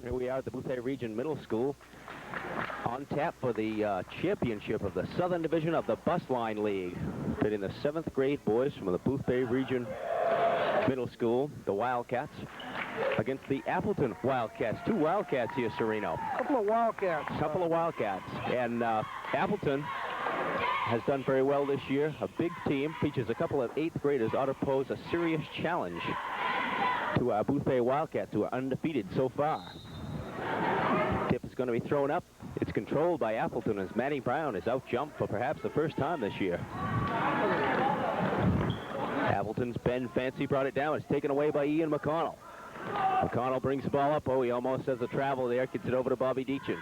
Here we are at the Boothbay Region Middle School, on tap for the championship of the Southern Division of the Busline League. Pitting the 7th grade boys from the Boothbay Region Middle School, the Wildcats, against the Appleton Wildcats. 2 Wildcats here, Sereno. Couple of Wildcats. Couple of Wildcats. And Appleton has done very well this year. A big team, features a couple of 8th graders, ought to pose a serious challenge to our Boothbay Wildcats, who are undefeated so far. Tip is going to be thrown up. It's controlled by Appleton as Matty Brown is out-jumped for perhaps the first time this year. Appleton's Ben Fancy brought it down. It's taken away by Ian McConnell. McConnell brings the ball up. Oh, he almost has a travel there. Gets it over to Bobby Deachin.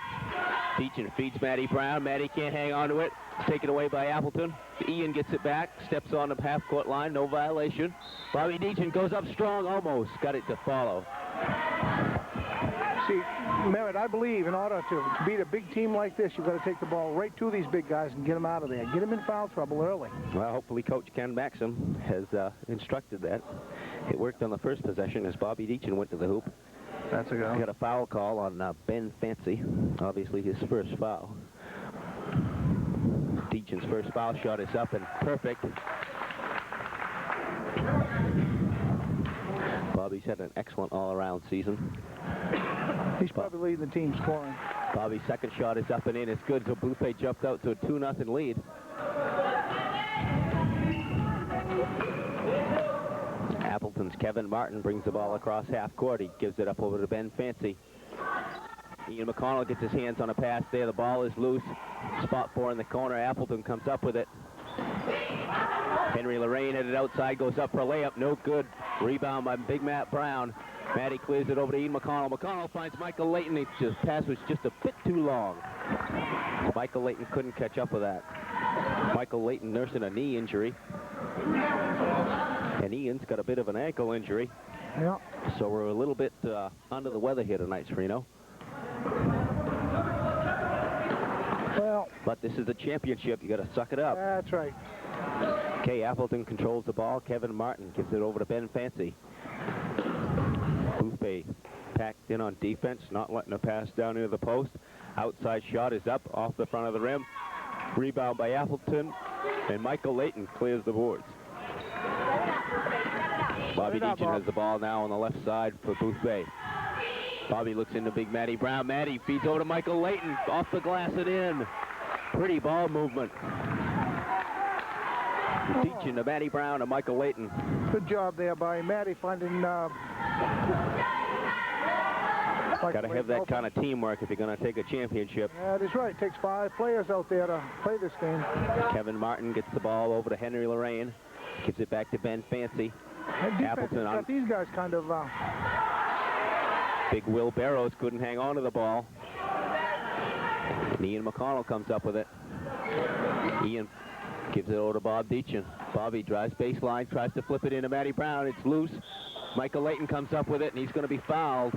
Deachin feeds Matty Brown. Matty can't hang on to it. It's taken away by Appleton. Ian gets it back. Steps on the half-court line. No violation. Bobby Deachin goes up strong. Almost got it to follow. See, Merritt, I believe in order to beat a big team like this, you've got to take the ball right to these big guys and get them out of there. Get them in foul trouble early. Well, hopefully Coach Ken Maxim has instructed that. It worked on the first possession as Bobby Deachin went to the hoop. That's a go. He got a foul call on Ben Fancy. Obviously his first foul. Deachin's first foul shot is up and perfect. Bobby's had an excellent all-around season. He's probably leading the team scoring. Bobby's second shot is up and in. It's good, so Boothbay jumped out to a 2-0 lead. Appleton's Kevin Martin brings the ball across half court. He gives it up over to Ben Fancy. Ian McConnell gets his hands on a pass there. The ball is loose. Spot 4 in the corner. Appleton comes up with it. Henry Lorraine headed outside, goes up for a layup. No good. Rebound by Big Matt Brown. Matty clears it over to Ian McConnell. McConnell finds Michael Layton. His pass was just a bit too long. Michael Layton couldn't catch up with that. Michael Layton nursing a knee injury. And Ian's got a bit of an ankle injury. Yeah. So we're a little bit under the weather here tonight, Sereno. Well, but this is the championship. You got to suck it up. That's right. Okay, Appleton controls the ball. Kevin Martin gives it over to Ben Fancy. Boothbay packed in on defense, not letting a pass down near the post. Outside shot is up off the front of the rim. Rebound by Appleton, and Michael Layton clears the boards. Bobby Deachin has the ball now on the left side for Boothbay. Bobby looks into big Matty Brown. Matty feeds over to Michael Layton, off the glass and in. Pretty ball movement. Deachin to Matty Brown and Michael Layton. Good job there by Matty finding... Got to have that kind of teamwork if you're going to take a championship. That is right. It takes 5 players out there to play this game. Kevin Martin gets the ball over to Henry Lorraine. Gives it back to Ben Fancy. Appleton got these guys kind of... Big Will Barrows couldn't hang on to the ball. And Ian McConnell comes up with it. Ian gives it over to Bob Deachin. Bobby drives baseline, tries to flip it into Matty Brown. It's loose. Michael Layton comes up with it, and he's going to be fouled.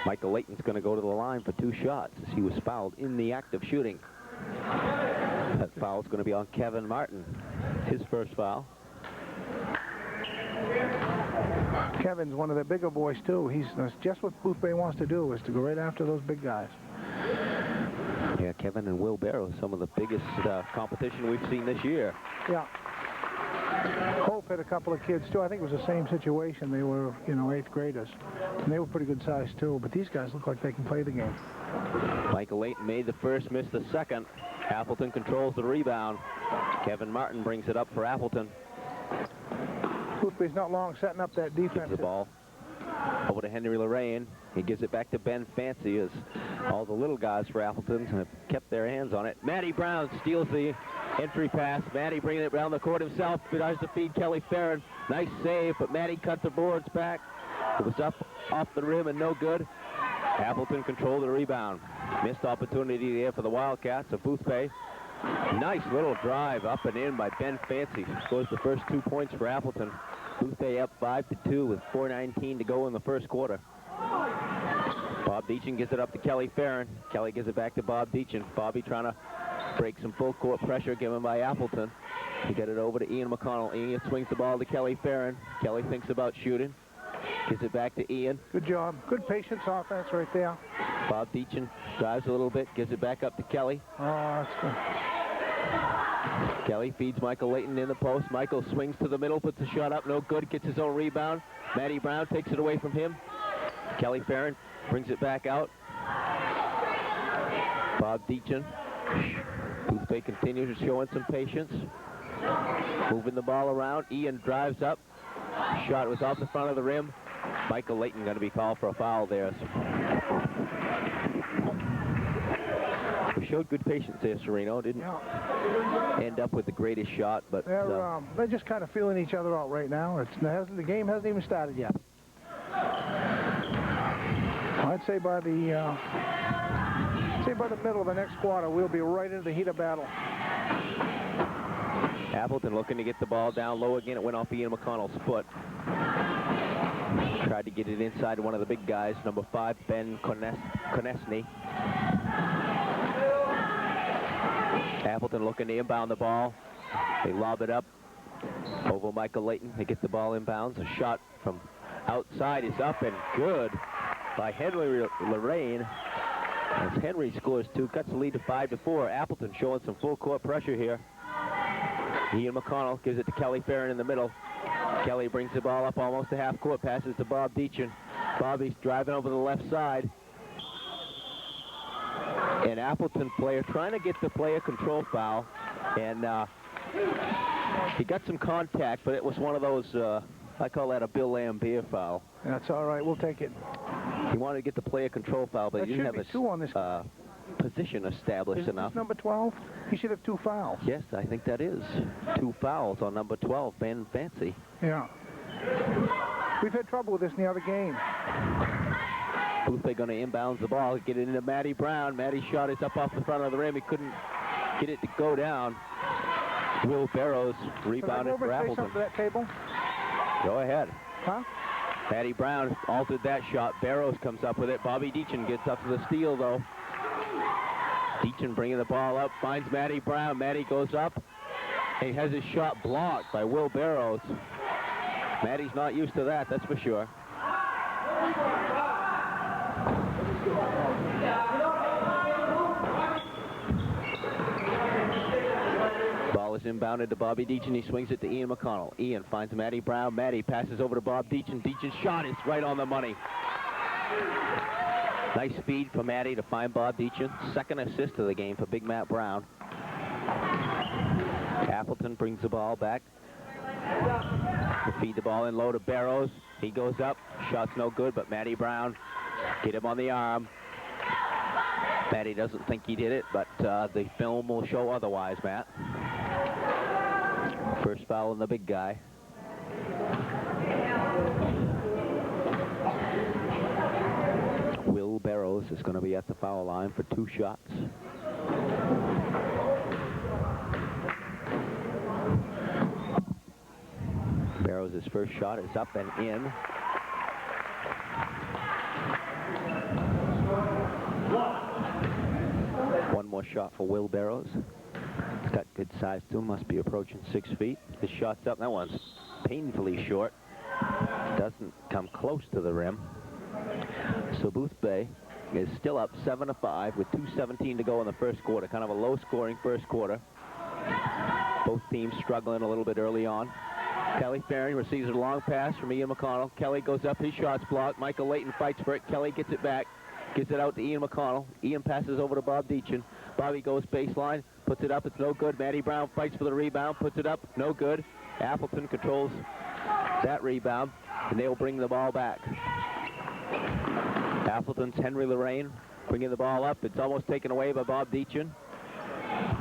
Michael Layton's going to go to the line for 2 shots as he was fouled in the act of shooting. That foul's going to be on Kevin Martin. His first foul. Kevin's one of the bigger boys, too. That's just what Boothbay wants to do, is to go right after those big guys. Yeah, Kevin and Will Barrow, some of the biggest competition we've seen this year. Yeah. Hope had a couple of kids, too. I think it was the same situation. They were, 8th graders. And they were pretty good size, too. But these guys look like they can play the game. Michael Layton made the first, missed the second. Appleton controls the rebound. Kevin Martin brings it up for Appleton. Boothbay's not long setting up that defense. Gives the ball over to Henry Lorraine. He gives it back to Ben Fancy as all the little guys for Appleton have kept their hands on it. Matty Brown steals the entry pass. Matty bringing it around the court himself. Tries to feed Kelly Farron. Nice save, but Matty cut the boards back. It was up off the rim and no good. Appleton controlled the rebound. Missed opportunity there for the Wildcats of Boothbay. Nice little drive up and in by Ben Fancy. Scores the first 2 points for Appleton. Boothbay up 5-2 with 4:19 to go in the first quarter. Bob Deachin gives it up to Kelly Farron. Kelly gives it back to Bob Deachin. Bobby trying to break some full court pressure given by Appleton. He got it over to Ian McConnell. Ian swings the ball to Kelly Farron. Kelly thinks about shooting. Gives it back to Ian. Good job. Good patience offense right there. Bob Deachin drives a little bit, gives it back up to Kelly. Oh, that's good. Kelly feeds Michael Layton in the post. Michael swings to the middle, puts a shot up, no good, gets his own rebound. Matty Brown takes it away from him. Kelly Farron brings it back out. Bob Deachin. Boothbay continues showing some patience. Moving the ball around. Ian drives up. Shot was off the front of the rim. Michael Layton going to be called for a foul there. We showed good patience there, Sereno. Didn't end up with the greatest shot, but they're just kind of feeling each other out right now. The game hasn't even started yet. I'd say by the middle of the next quarter, we'll be right into the heat of battle. Appleton looking to get the ball down low again. It went off Ian McConnell's foot. Tried to get it inside one of the big guys, number 5, Ben Konechny. Appleton looking to inbound the ball. They lob it up over Michael Layton. They get the ball inbounds. A shot from outside is up and good by Henry Lorraine. As Henry scores 2, cuts the lead to 5-4. Appleton showing some full court pressure here. Ian McConnell gives it to Kelly Farron in the middle. Kelly brings the ball up almost to half court, passes to Bob Deachin. Bobby's driving over the left side. An Appleton player trying to get the player control foul, and he got some contact, but it was one of those, I call that a Bill Lambier foul. That's all right, we'll take it. He wanted to get the player control foul, but he didn't have a position established enough. Is number 12? He should have 2 fouls. Yes, I think that is 2 fouls on number 12, Ben Fancy. Yeah. We've had trouble with this in the other game. Boothbay going to inbounds the ball, get it into Matty Brown. Matty's shot is up off the front of the rim. He couldn't get it to go down. Will Barrows rebounded for Appleton. Can I go over and say something to that table? Go ahead. Huh? Matty Brown altered that shot. Barrows comes up with it. Bobby Deachin gets up to the steal, though. Deachin bringing the ball up, finds Matty Brown. Matty goes up. He has his shot blocked by Will Barrows. Matty's not used to that, that's for sure. Ball is inbounded to Bobby Deachin. He swings it to Ian McConnell. Ian finds Matty Brown. Matty passes over to Bob Deachin. Deachin's shot is right on the money. Nice speed for Matty to find Bob Deachin. Second assist of the game for Big Matt Brown. Appleton brings the ball back. To feed the ball in low to Barrows. He goes up. Shot's no good, but Matty Brown get him on the arm. Matty doesn't think he did it, but the film will show otherwise, Matt. First foul on the big guy. Will Barrows is going to be at the foul line for 2 shots. Barrows' first shot is up and in. One more shot for Will Barrows. He's got good size too, must be approaching 6 feet. His shot's up, that one's painfully short. Doesn't come close to the rim. So Boothbay is still up 7-5 with 2:17 to go in the first quarter. Kind of a low-scoring first quarter. Both teams struggling a little bit early on. Kelly Farron receives a long pass from Ian McConnell. Kelly goes up, his shot's blocked. Michael Layton fights for it. Kelly gets it back, gives it out to Ian McConnell. Ian passes over to Bob Deachin. Bobby goes baseline, puts it up, it's no good. Matty Brown fights for the rebound, puts it up, no good. Appleton controls that rebound, and they'll bring the ball back. Appleton's Henry Lorraine bringing the ball up. It's almost taken away by Bob Deachin.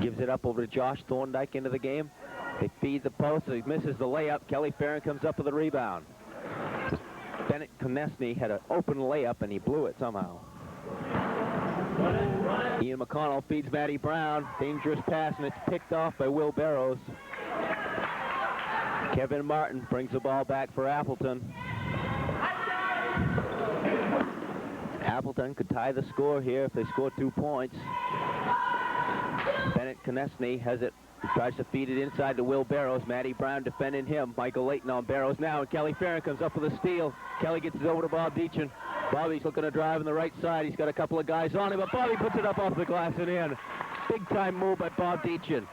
Gives it up over to Josh Thorndike into the game. They feed the post, he misses the layup. Kelly Farron comes up with the rebound. Bennett Konechny had an open layup and he blew it somehow. Ian McConnell feeds Matty Brown. Dangerous pass and it's picked off by Will Barrows. Kevin Martin brings the ball back for Appleton. Appleton could tie the score here if they score 2 points. Bennett Konechny has it Tries to feed it inside to Will Barrows. Matty Brown defending him. Michael Layton on Barrows now, and Kelly Farron comes up with a steal. Kelly gets it over to Bob Deachin. Bobby's looking to drive on the right side. He's got a couple of guys on him, but Bobby puts it up off the glass and in. Big-time move by Bob Deachin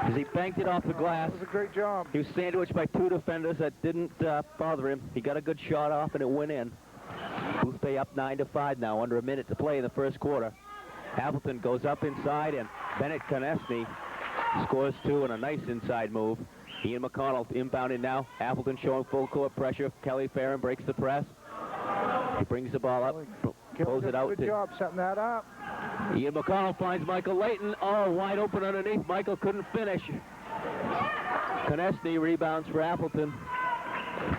as he banked it off the glass. That was a great job. He was sandwiched by two defenders that didn't bother him. He got a good shot off, and it went in. Boothbay up 9-5 now, under a minute to play in the first quarter. Appleton goes up inside, and Bennett Konechny scores two and a nice inside move. Ian McConnell inbounding now. Appleton showing full court pressure. Kelly Farron breaks the press. He brings the ball up, pulls it out. Good job setting that up. Ian McConnell finds Michael Layton. Oh, wide open underneath. Michael couldn't finish. Konechny rebounds for Appleton.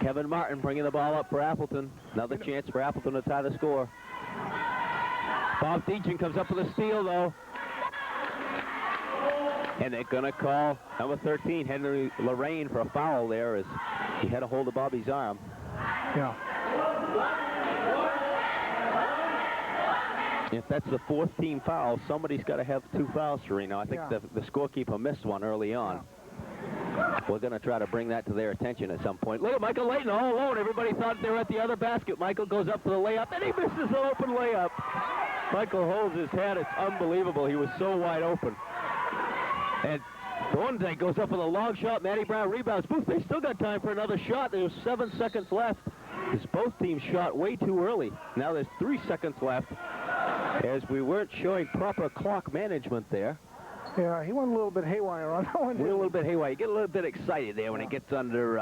Kevin Martin bringing the ball up for Appleton. Another chance for Appleton to tie the score. Bob Deachin comes up with a steal, though. And they're going to call number 13, Henry Lorraine, for a foul there as he had a hold of Bobby's arm. Yeah. If that's the fourth team foul, somebody's got to have two fouls, Sereno. I think the scorekeeper missed one early on. Yeah. We're going to try to bring that to their attention at some point. Look at Michael Layton all alone. Everybody thought they were at the other basket. Michael goes up for the layup, and he misses an open layup. Michael holds his head. It's unbelievable. He was so wide open. And Thorndike goes up with a long shot. Matty Brown rebounds. Boothbay still got time for another shot. There's 7 seconds left. As both teams shot way too early. Now there's 3 seconds left, as we weren't showing proper clock management there. Yeah, he went a little bit haywire on that one. Went a little bit haywire. You get a little bit excited there when it gets under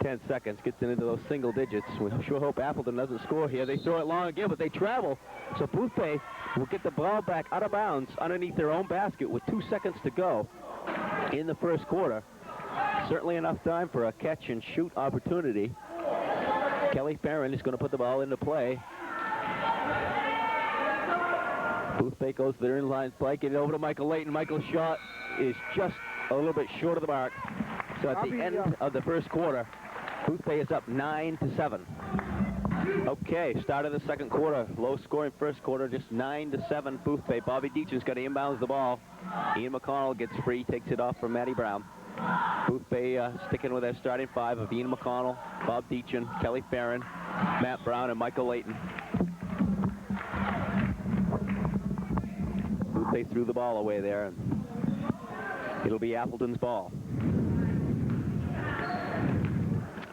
10 seconds, gets into those single digits. We sure hope Appleton doesn't score here. They throw it long again, but they travel. So Boothbay will get the ball back out of bounds underneath their own basket with 2 seconds to go in the first quarter. Certainly enough time for a catch-and-shoot opportunity. Kelly Farron is going to put the ball into play. Boothbay goes to their inline play, get it over to Michael Layton. Michael's shot is just a little bit short of the mark. So at the end of the first quarter, Boothbay is up 9-7. Okay, start of the second quarter. Low scoring first quarter, just 9-7 Boothbay. Bobby Deachin's got to inbounds the ball. Ian McConnell gets free, takes it off from Matty Brown. Boothbay sticking with their starting five of Ian McConnell, Bob Deachin, Kelly Farron, Matt Brown, and Michael Layton. Boothbay threw the ball away there, and it'll be Appleton's ball.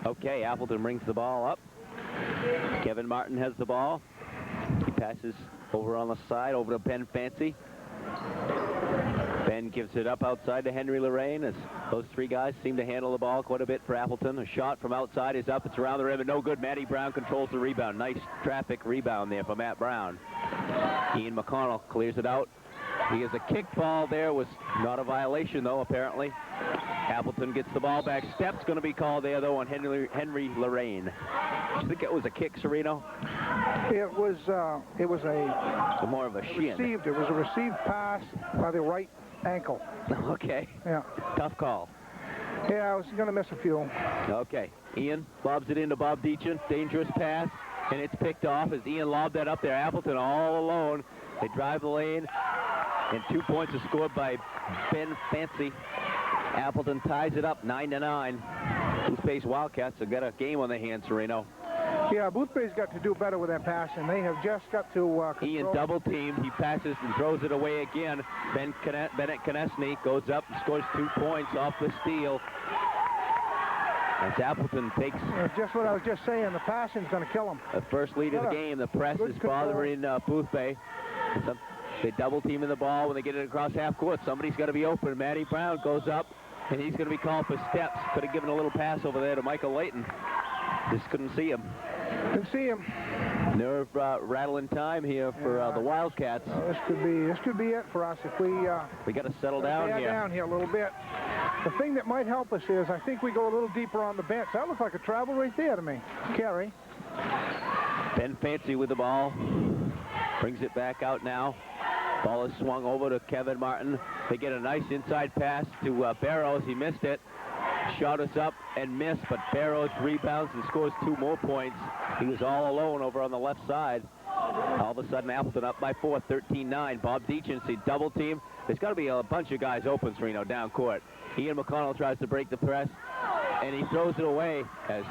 Okay, Appleton brings the ball up. Kevin Martin has the ball. He passes over on the side, over to Ben Fancy. Ben gives it up outside to Henry Lorraine, as those three guys seem to handle the ball quite a bit for Appleton. A shot from outside is up. It's around the rim, and no good. Matty Brown controls the rebound. Nice traffic rebound there for Matt Brown. Ian McConnell clears it out. He has a kick ball there. Was not a violation, though, apparently. Appleton gets the ball back. Step's going to be called there, though, on Henry Lorraine. Do you think it was a kick, Sereno? It was more of a shin. It was a received pass by the right ankle. Okay. Yeah. Tough call. Yeah, I was going to miss a few. Okay. Ian lobs it into Bob Deachin. Dangerous pass, and it's picked off as Ian lobbed that up there. Appleton all alone. They drive the lane, and 2 points are scored by Ben Fancy. Appleton ties it up 9-9. Boothbay's Wildcats have got a game on their hands, Sereno. Yeah, Boothbay's got to do better with that pass, and they have just got to Ian double teamed. He passes and throws it away again. Bennett Konechny goes up and scores 2 points off the steal. As Appleton takes... just what I was just saying, the passing's going to kill him. The first lead of the game. The press is bothering Boothbay. They double teaming the ball when they get it across half court. Somebody's got to be open. Matty Brown goes up, and he's going to be called for steps. Could have given a little pass over there to Michael Layton. Just couldn't see him. Couldn't see him. Nerve rattling time here for the Wildcats. This could be it for us if we got to settle down here. Down here a little bit. The thing that might help us is I think we go a little deeper on the bench. That looks like a travel right there to me. Carry. Ben Fancy with the ball. Brings it back out now. Ball is swung over to Kevin Martin. They get a nice inside pass to Barrows. He missed it. Shot us up and missed, but Barrows rebounds and scores 2 more points. He was all alone over on the left side. All of a sudden, Appleton up by 4, 13-9. Bob Deachin, see double team. there's got to be a bunch of guys open, Sereno, down court. Ian McConnell tries to break the press, and he throws it away as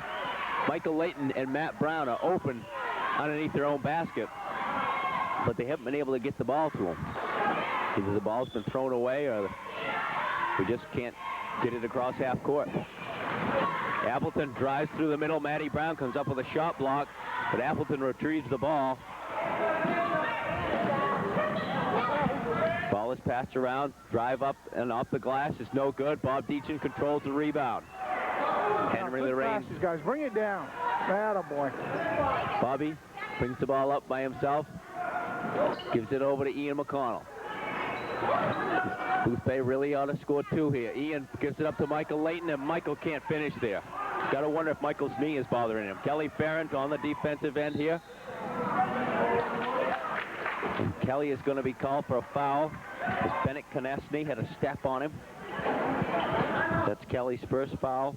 Michael Layton and Matt Brown are open underneath their own basket, but they haven't been able to get the ball to them. Either the ball's been thrown away or we just can't get it across half court. Appleton drives through the middle. Matty Brown comes up with a shot block, but Appleton retrieves the ball. Ball is passed around. Drive up and off the glass is no good. Bob Deachin controls the rebound. Henry Lorraine. Guys, bring it down. Attaboy. Bobby brings the ball up by himself. Gives it over to Ian McConnell. Boothbay really ought to score 2 here. Ian gives it up to Michael Layton, and Michael can't finish there. Got to wonder if Michael's knee is bothering him. Kelly Farron on the defensive end here. And Kelly is going to be called for a foul as Bennett Konechny had a step on him. That's Kelly's first foul.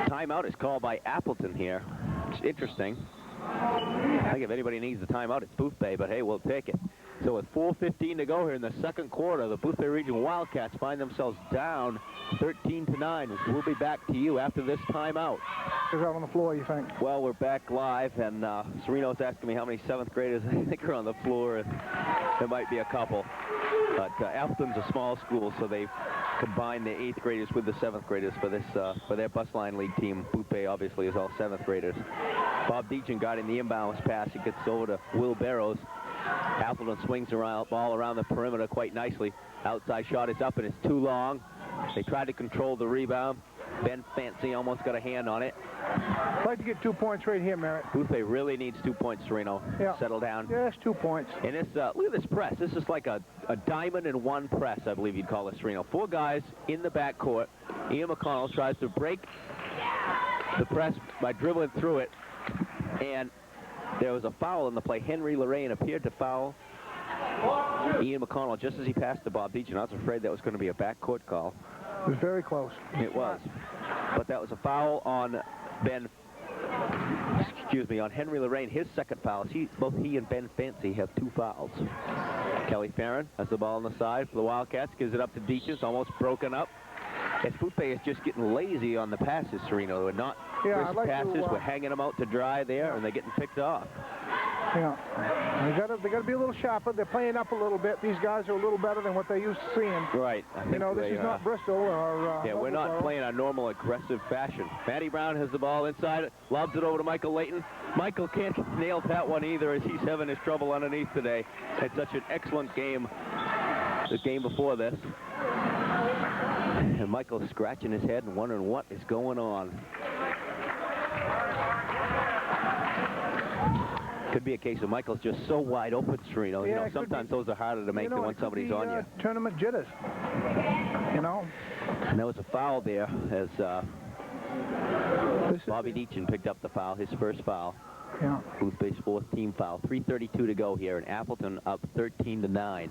Timeout is called by Appleton here. It's interesting. I think if anybody needs a timeout, it's Boothbay, but hey, we'll take it. So with 4:15 to go here in the second quarter, the Boothbay Region Wildcats find themselves down 13-9. We'll be back to you after this timeout. Who's out on the floor, you think? Well, we're back live, and Sereno's asking me how many 7th graders I think are on the floor, and there might be a couple. But Appleton's a small school, so they've combined the 8th graders with the 7th graders for this for their Busline League team. Boothbay obviously is all 7th graders. Bob Deachin guarding the inbounds pass. It gets over to Will Barrows. Appleton swings around ball around the perimeter quite nicely. Outside shot is up and it's too long. They tried to control the rebound. Ben Fancy almost got a hand on it. I'd like to get 2 points right here, Merritt. Boothbay really needs 2 points, Sereno. Yeah. Settle down. Yes, 2 points. And this, look at this press. This is like a diamond in one press, I believe you'd call it, Sereno. 4 guys in the backcourt. Ian McConnell tries to break the press by dribbling through it. And there was a foul in the play. Henry Lorraine appeared to foul Ian McConnell just as he passed to Bob Deachin. I was afraid that was going to be a backcourt call. It was very close. It was. But that was a foul on on Henry Lorraine. His second foul. Both he and Ben Fancy have 2 fouls. Kelly Farron has the ball on the side for the Wildcats. Gives it up to Deachin. It's almost broken up. As Boothbay is just getting lazy on the passes, Sereno. They're not crisp passes. We're hanging them out to dry there, and they're getting picked off. Yeah, they got to be a little sharper. They're playing up a little bit. These guys are a little better than what they used to seeing. Right. You know, this is not Bristol or. Yeah, we're not playing our normal aggressive fashion. Matty Brown has the ball inside. Lobs it over to Michael Layton. Michael can't nail that one either, as he's having his trouble underneath today. It's such an excellent game. The game before this. And Michael's scratching his head and wondering what is going on. Could be a case of Michael's just so wide open, Sereno. Yeah, you know, sometimes those are harder to make than when somebody's on you. Tournament jitters, you know. And there was a foul there as Bobby Deachin picked up the foul, his first foul. Yeah. Boothbay's 4th team foul. 3:32 to go here, and Appleton up 13-9.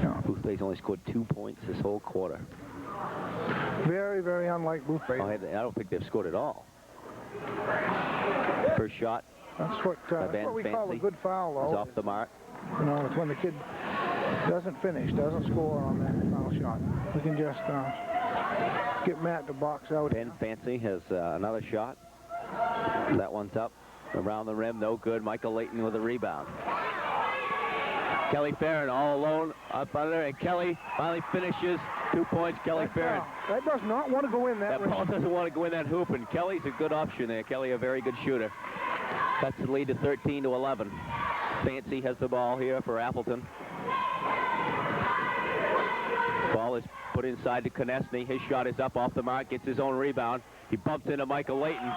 Yeah. Boothbay's only scored 2 points this whole quarter. Very, very unlike Boothbay. Oh, I don't think they've scored at all. First shot. That's what we call a good foul, though. It's off the mark. You know, it's when the kid doesn't finish, doesn't score on that foul shot. We can just get Matt to box out. Ben Fancy has another shot. That one's up around the rim, no good. Michael Layton with a rebound. Kelly Farron all alone up under, and Kelly finally finishes. 2 points, Kelly Farron. That does not want to go in that. That ball doesn't want to go in that hoop, and Kelly's a good option there. Kelly, a very good shooter. That's the lead to 13-11. Fancy has the ball here for Appleton. Ball is put inside to Konechny. His shot is up off the mark, gets his own rebound. He bumps into Michael Layton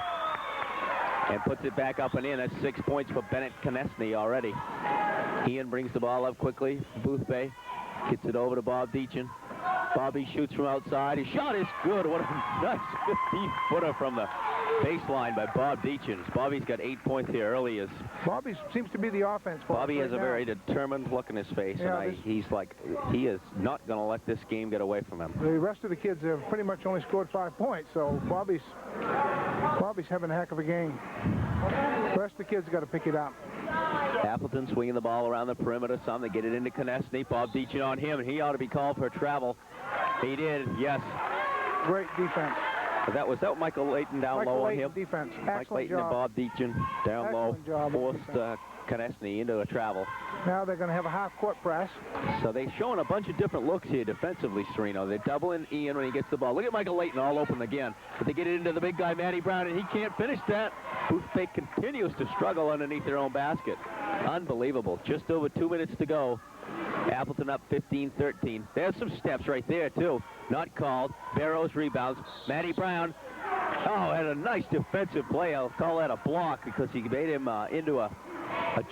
and puts it back up and in. That's 6 points for Bennett Konechny already. Ian brings the ball up quickly. Boothbay gets it over to Bob Deachin. Bobby shoots from outside. His shot is good. What a nice 15-footer from the baseline by Bob Deachin. Bobby's got 8 points here early. Bobby seems to be the offense. Bobby has a very determined look in his face, and he is not going to let this game get away from him. The rest of the kids have pretty much only scored 5 points, so Bobby's having a heck of a game. The rest of the kids got to pick it up. Appleton swinging the ball around the perimeter some. They get it into Konechny. Bob Deachin on him, and he ought to be called for travel. He did, yes. Great defense. That was Michael Layton down low on him. Defense. Mike Layton and Bob Deachin down low forced Konechny into a travel. Now they're going to have a half-court press. So they're showing a bunch of different looks here defensively, Sereno. They're doubling Ian when he gets the ball. Look at Michael Layton all open again. But they get it into the big guy, Matty Brown, and he can't finish that. Boothbay continues to struggle underneath their own basket. Unbelievable. Just over 2 minutes to go. Appleton up 15-13. There's some steps right there, too. Not called. Barrows rebounds. Matty Brown, had a nice defensive play. I'll call that a block because he made him into a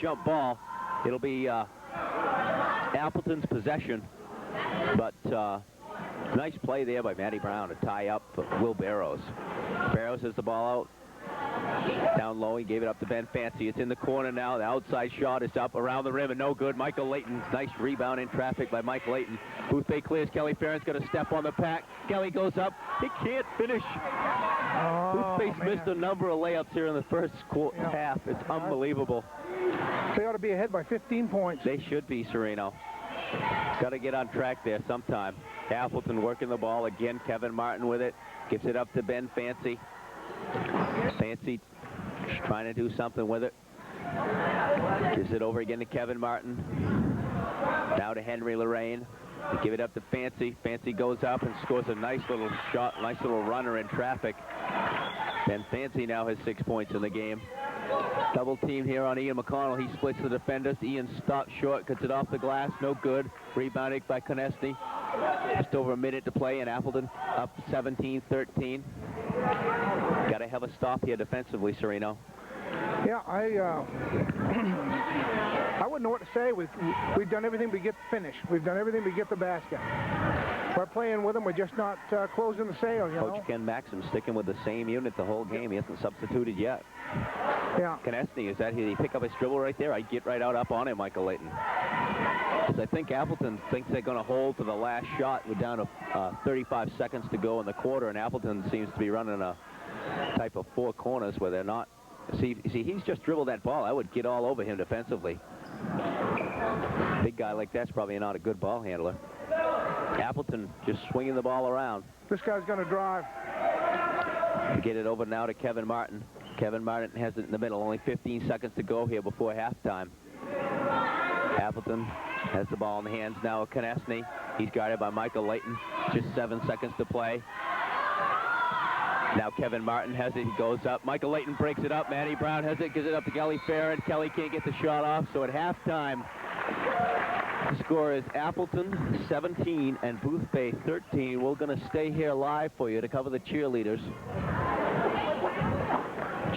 jump ball. It'll be Appleton's possession, but nice play there by Matty Brown to tie up Will Barrows. Barrows has the ball out. Down low, he gave it up to Ben Fancy. It's in the corner now. The outside shot is up around the rim and no good. Michael Layton, nice rebound in traffic by Mike Layton. Boothbay clears. Kelly Farron's going to step on the pack. Kelly goes up. He can't finish. Boothbay's missed a number of layups here in the first half. It's unbelievable. They ought to be ahead by 15 points. They should be, Sereno. Got to get on track there sometime. Appleton working the ball again. Kevin Martin with it. Gives it up to Ben Fancy. Fancy trying to do something with it. Gives it over again to Kevin Martin. Now to Henry Lorraine. They give it up to Fancy. Fancy goes up and scores a nice little shot, nice little runner in traffic. Ben Fancy now has 6 points in the game. Double team here on Ian McConnell. He splits the defenders. Ian stops short, cuts it off the glass. No good. Rebounded by Konechny. Just over a minute to play, and Appleton up 17-13. Got to have a stop here defensively, Sereno. Yeah, I wouldn't know what to say. We've done everything but get the finish. We've done everything but get the basket. We're playing with them. We're just not closing the sale, you know. Coach Ken Maxim sticking with the same unit the whole game. He hasn't substituted yet. Yeah. Konechny, is that he pick up his dribble right there? I'd get right out up on him, Michael Layton. Because I think Appleton thinks they're going to hold to the last shot. We're down to 35 seconds to go in the quarter, and Appleton seems to be running a type of four corners where they're not. See, he's just dribbled that ball. I would get all over him defensively. Big guy like that's probably not a good ball handler. Appleton just swinging the ball around. This guy's going to drive. Get it over now to Kevin Martin. Kevin Martin has it in the middle. Only 15 seconds to go here before halftime. Appleton has the ball in the hands now of Konechny. He's guarded by Michael Layton. Just 7 seconds to play. Now Kevin Martin has it. He goes up. Michael Layton breaks it up. Matty Brown has it. Gives it up to Kelly Farron. Kelly can't get the shot off. So at halftime, the score is Appleton 17 and Boothbay 13. We're going to stay here live for you to cover the cheerleaders.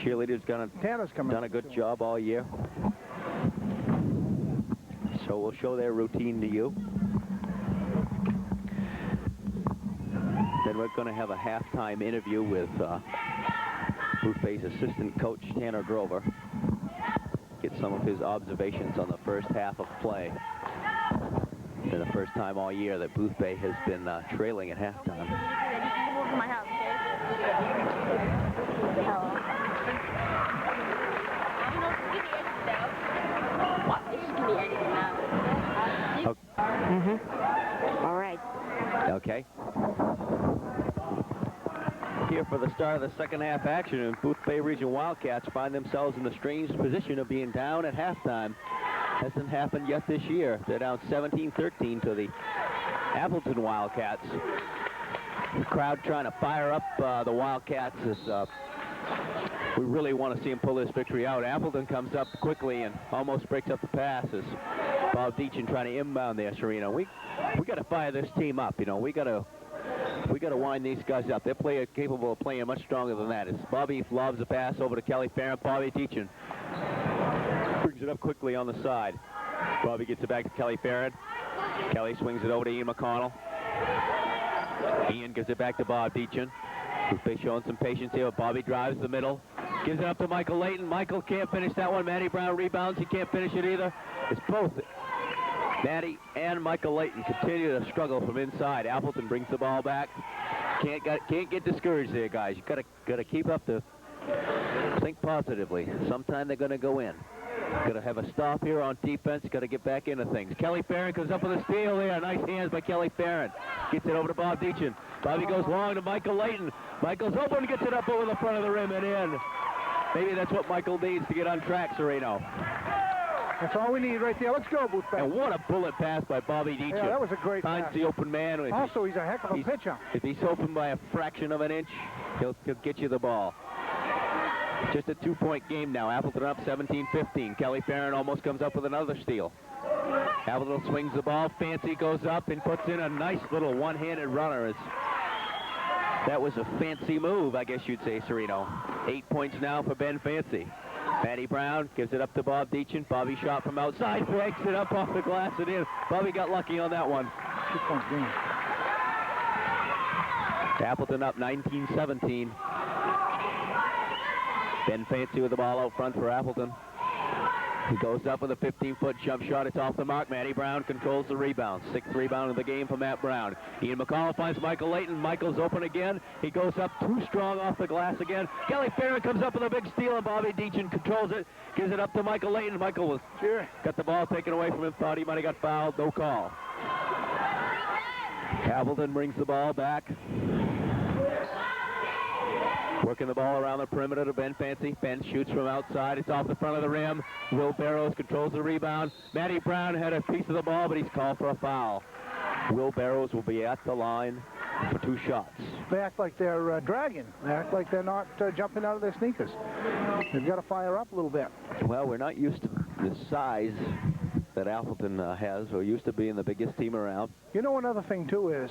Cheerleaders done a good job all year. So we'll show their routine to you. Then we're going to have a halftime interview with Boothbay's assistant coach, Tanner Grover. Get some of his observations on the first half of play. It's been the first time all year that Boothbay has been trailing at halftime. All right. Okay. Here for the start of the second half action, and Boothbay Region Wildcats find themselves in the strange position of being down at halftime. Hasn't happened yet this year. They're down 17-13 to the Appleton Wildcats. The crowd trying to fire up the Wildcats as we really want to see them pull this victory out. Appleton comes up quickly and almost breaks up the pass as Bob Deachin trying to inbound there, Sereno. We got to fire this team up, you know. We got to wind these guys up. They're capable of playing much stronger than that. As Bobby lobs a pass over to Kelly Farron, Bobby Deachin brings it up quickly on the side. Bobby gets it back to Kelly Farron. Kelly swings it over to Ian McConnell. Ian gives it back to Bob Deachin. Boothbay showing some patience here. Bobby drives the middle. Gives it up to Michael Layton. Michael can't finish that one. Matty Brown rebounds. He can't finish it either. It's both Matty and Michael Layton continue to struggle from inside. Appleton brings the ball back. Can't get discouraged there, guys. You gotta keep up the think positively. Sometime they're gonna go in. Got to have a stop here on defense. Got to get back into things. Kelly Farron comes up with a steal there. Nice hands by Kelly Farron. Gets it over to Bob Deachin. Bobby goes long to Michael Layton. Michael's open, gets it up over the front of the rim and in. Maybe that's what Michael needs to get on track, Sereno. That's all we need right there. Let's go, Boothbay. And what a bullet pass by Bobby Deachin. Yeah, that was a great Finds pass. the open man. Also, he's a heck of a pitcher. If he's open by a fraction of an inch, he'll get you the ball. Just a 2-point game now. Appleton up 17-15. Kelly Farron almost comes up with another steal. Appleton swings the ball. Fancy goes up and puts in a nice little one-handed runner. That was a fancy move, I guess you'd say, Sereno. 8 points now for Ben Fancy. Matty Brown gives it up to Bob Deachin. Bobby shot from outside, breaks it up off the glass and in. Bobby got lucky on that one. 2-point game. Appleton up 19-17. Ben Fancy with the ball out front for Appleton. He goes up with a 15-foot jump shot. It's off the mark. Matty Brown controls the rebound. 6th rebound of the game for Matt Brown. Ian McCall finds Michael Layton. Michael's open again. He goes up too strong off the glass again. Kelly Farron comes up with a big steal, and Bobby Deachin controls it. Gives it up to Michael Layton. Michael was got the ball taken away from him. Thought he might have got fouled. No call. Appleton brings the ball back. Working the ball around the perimeter to Ben Fancy. Ben shoots from outside. It's off the front of the rim. Will Barrows controls the rebound. Matty Brown had a piece of the ball, but he's called for a foul. Will Barrows will be at the line for 2 shots. They act like they're dragging. They act like they're not jumping out of their sneakers. They've got to fire up a little bit. Well, we're not used to the size that Appleton has. We're used to being the biggest team around. You know, another thing, too, is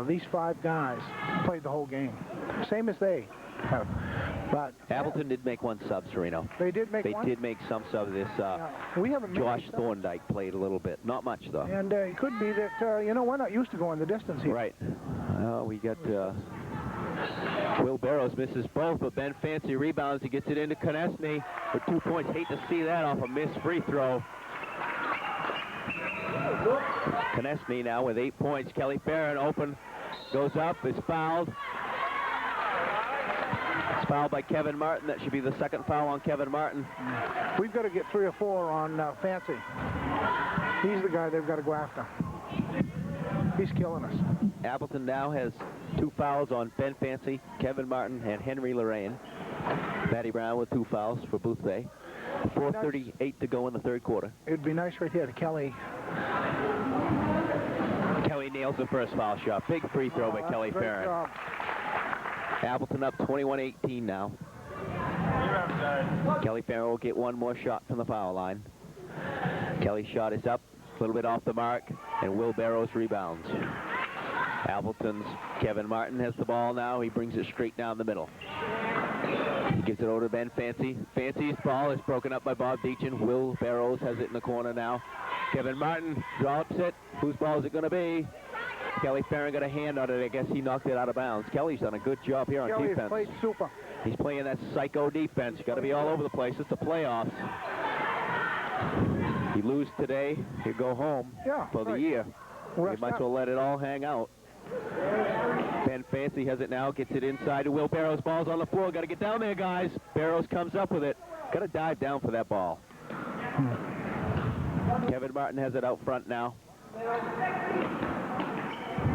these 5 guys played the whole game. Same as they have. But Appleton did make 1 sub, Sereno. They did make one? They did make some sub. This we haven't Josh Thorndike played a little bit. Not much, though. And it could be that, you know, we're not used to going the distance here. Right. We got Will Barrows misses both, but Ben Fancy rebounds. He gets it into Konechny for 2 points. Hate to see that off a missed free throw. Konechny now with 8 points. Kelly Farron open, goes up, is fouled. It's fouled by Kevin Martin. That should be the 2nd foul on Kevin Martin. We've got to get 3 or 4 on Fancy. He's the guy they've got to go after. He's killing us. Appleton now has 2 fouls on Ben Fancy, Kevin Martin, and Henry Lorraine. Matty Brown with 2 fouls for Boothbay. 4:38 to go in the 3rd quarter. It'd be nice right here to Kelly. Kelly nails the first foul shot. Big free throw by Kelly Farron. Job. Appleton up 21-18 now. Kelly Farron will get 1 more shot from the foul line. Kelly's shot is up, a little bit off the mark, and Will Barrows rebounds. Appleton's Kevin Martin has the ball now. He brings it straight down the middle. He gives it over to Ben Fancy. Fancy's ball is broken up by Bob Deachin. Will Barrows has it in the corner now. Kevin Martin drops it. Whose ball is it going to be? Kelly Farron got a hand on it. I guess he knocked it out of bounds. Kelly's done a good job here on defense. Kelly played super. He's playing that psycho defense. You got to be all over the place. It's the playoffs. He lose today, he'll go home for the year. You might as well let it all hang out. Ben Fancy has it now, gets it inside to Will Barrows. Ball's on the floor. Got to get down there, guys. Barrows comes up with it. Got to dive down for that ball. Kevin Martin has it out front now.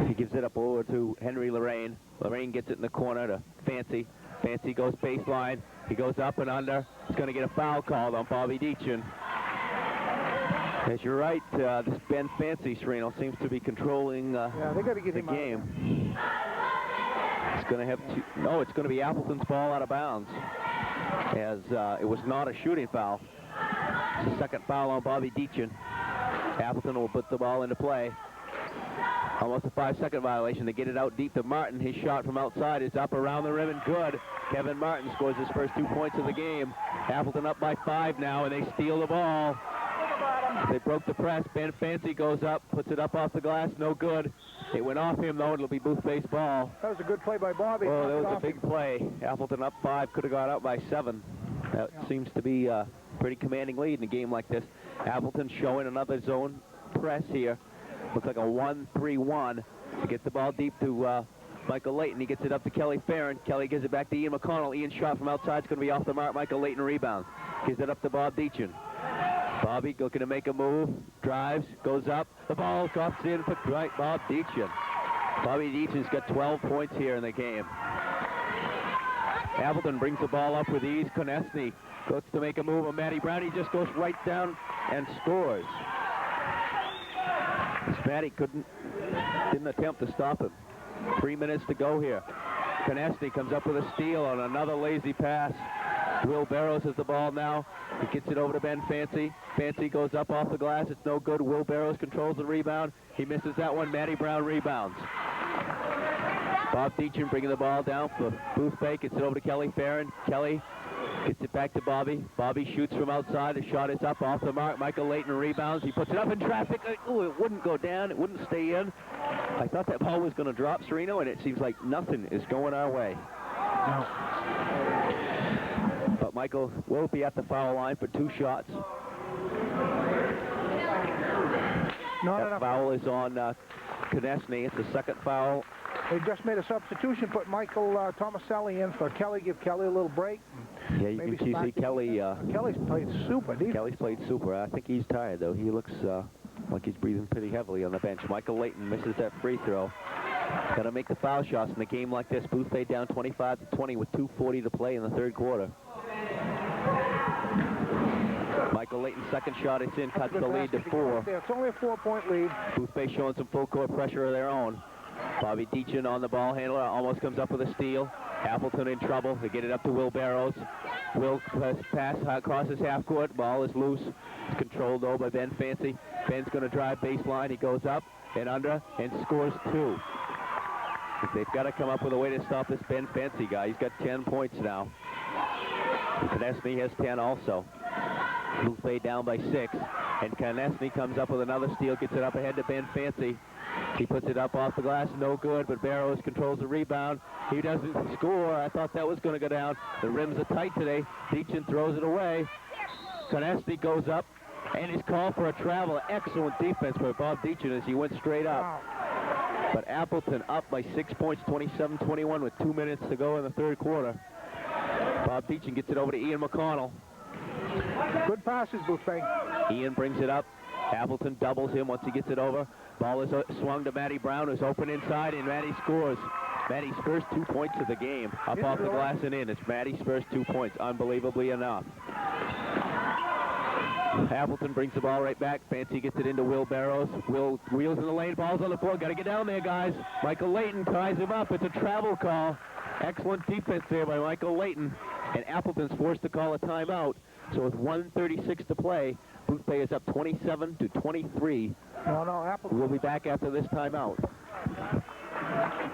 He gives it up over to Henry Lorraine. Lorraine gets it in the corner to Fancy. Fancy goes baseline. He goes up and under. He's going to get a foul called on Bobby Deachin. As you're right, this Ben Fancy, Sereno, seems to be controlling they got to get the him game. It's going to have to, no, it's going to be Appleton's ball out of bounds, as it was not a shooting foul. It's the 2nd foul on Bobby Deachin. Appleton will put the ball into play. Almost a 5-second violation. They get it out deep to Martin. His shot from outside is up around the rim and good. Kevin Martin scores his first 2 points of the game. Appleton up by 5 now, and they steal the ball. They broke the press. Ben Fancy goes up, puts it up off the glass, no good. It went off him, though. It'll be Boothbay's ball. That was a good play by Bobby. Oh, that was a big play. Appleton up 5, could have got out by 7. That seems to be a pretty commanding lead in a game like this. Appleton showing another zone press here. Looks like a 1-3-1. He gets the ball deep to Michael Layton. He gets it up to Kelly Farron. Kelly gives it back to Ian McConnell. Ian shot from outside. It's going to be off the mark. Michael Layton rebounds. gives it up to Bob Deachin. Bobby looking to make a move, drives, goes up, the ball drops in for Bob Deachin. Bobby Deachin's got 12 points here in the game. Appleton brings the ball up with ease. Konechny looks to make a move on Matty Brown. He just goes right down and scores. Matty didn't attempt to stop him. 3 minutes to go here. Konechny comes up with a steal on another lazy pass. Will Barrows has the ball now. He gets it over to Ben Fancy. Fancy goes up off the glass. It's no good. Will Barrows controls the rebound. He misses that one. Matty Brown rebounds. Bob Deachin bringing the ball down for Boothbay. Gets it over to Kelly Farron. Kelly gets it back to Bobby. Bobby shoots from outside. The shot is up off the mark. Michael Layton rebounds. He puts it up in traffic. Oh, it wouldn't go down. It wouldn't stay in. I thought that ball was going to drop, Sereno, and it seems like nothing is going our way. No. But Michael will be at the foul line for 2 shots. That foul is on Konechny. It's the second foul. They just made a substitution, put Michael Tomaselli in for Kelly, give Kelly a little break. Yeah, you can see Kelly. Kelly's played super. Kelly's played super. I think he's tired, though. He looks like he's breathing pretty heavily on the bench. Michael Layton misses that free throw. Got to make the foul shots in a game like this. Boothbay down 25-20 with 2:40 to play in the third quarter. Michael Layton's second shot, it's in, cuts the lead to 4. It's only a 4-point lead. Boothbay showing some full court pressure of their own. Bobby Deachin on the ball handler, almost comes up with a steal. Appleton in trouble. They get it up to Will Barrows. Will pass crosses half court. Ball is loose. It's controlled though by Ben Fancy. Ben's going to drive baseline. He goes up and under and scores 2. They've got to come up with a way to stop this Ben Fancy guy. He's got 10 points now. Konechny has 10 also. Boothbay down by 6. And Konechny comes up with another steal, gets it up ahead to Ben Fancy. He puts it up off the glass, no good, but Barrows controls the rebound. He doesn't score. I thought that was going to go down. The rims are tight today. Deachin throws it away. Konechny goes up and is called for a travel. Excellent defense by Bob Deachin as he went straight up. But Appleton up by 6 points, 27-21 with 2 minutes to go in the third quarter. Bob Deachin gets it over to Ian McConnell. Good passes, Boothbay. Ian brings it up. Appleton doubles him once he gets it over. Ball is swung to Matty Brown, who's open inside, and Matty scores. Matty's first 2 points of the game. Up off the glass and in. It's Matty's first 2 points, unbelievably enough. Appleton brings the ball right back. Fancy gets it into Will Barrows. Will wheels in the lane. Ball's on the floor. Got to get down there, guys. Michael Layton ties him up. It's a travel call. Excellent defense there by Michael Layton. And Appleton's forced to call a timeout. So with 1:36 to play, Boothbay is up 27-23. No, Appleton. We'll be back after this timeout.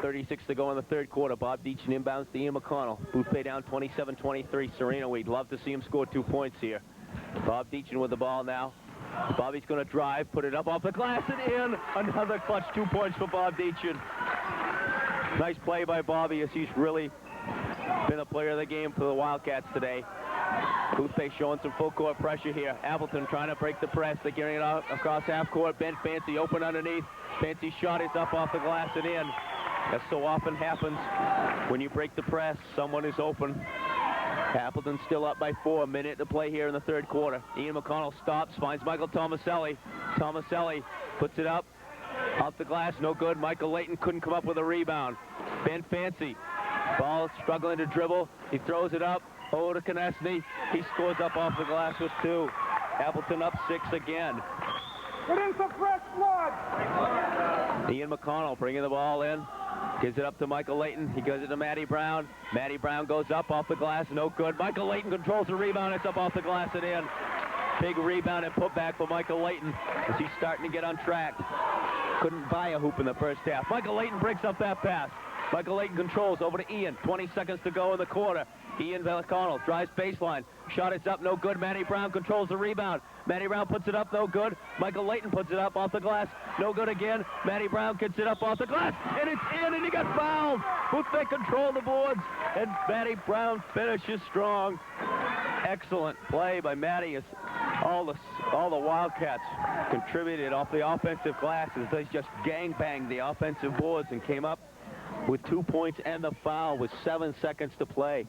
36 to go in the third quarter. Bob Deachin inbounds to Ian McConnell. Boothbay down 27-23. Sereno, we'd love to see him score 2 points here. Bob Deachin with the ball now. Bobby's going to drive, put it up off the glass and in. Another clutch 2 points for Bob Deachin. Nice play by Bobby as he's really been a player of the game for the Wildcats today. Boothbay showing some full court pressure here. Appleton trying to break the press. They're getting it out across half court. Ben Fancy open underneath. Fancy shot is up off the glass and in. That so often happens when you break the press. Someone is open. Appleton still up by 4. Minute to play here in the third quarter. Ian McConnell stops, finds Michael Tomaselli. Tomaselli puts it up off the glass, no good. Michael Layton couldn't come up with a rebound. Ben Fancy, ball struggling to dribble. He throws it up over to Konechny. He scores up off the glass with 2. Appleton up 6 again. Put in some fresh blood. Ian McConnell bringing the ball in. Gives it up to Michael Layton. He gives it to Matty Brown. Matty Brown goes up off the glass. No good. Michael Layton controls the rebound. It's up off the glass and in. Big rebound and put back for Michael Layton as he's starting to get on track. Couldn't buy a hoop in the first half. Michael Layton breaks up that pass. Michael Layton controls over to Ian. 20 seconds to go in the quarter. Ian McConnell drives baseline. Shot is up, no good. Matty Brown controls the rebound. Matty Brown puts it up, no good. Michael Layton puts it up off the glass, no good again. Matty Brown gets it up off the glass, and it's in, and he got fouled. Boothbay control the boards, and Matty Brown finishes strong. Excellent play by Matty as all the Wildcats contributed off the offensive glass as they just gang-banged the offensive boards and came up with 2 points and the foul with 7 seconds to play.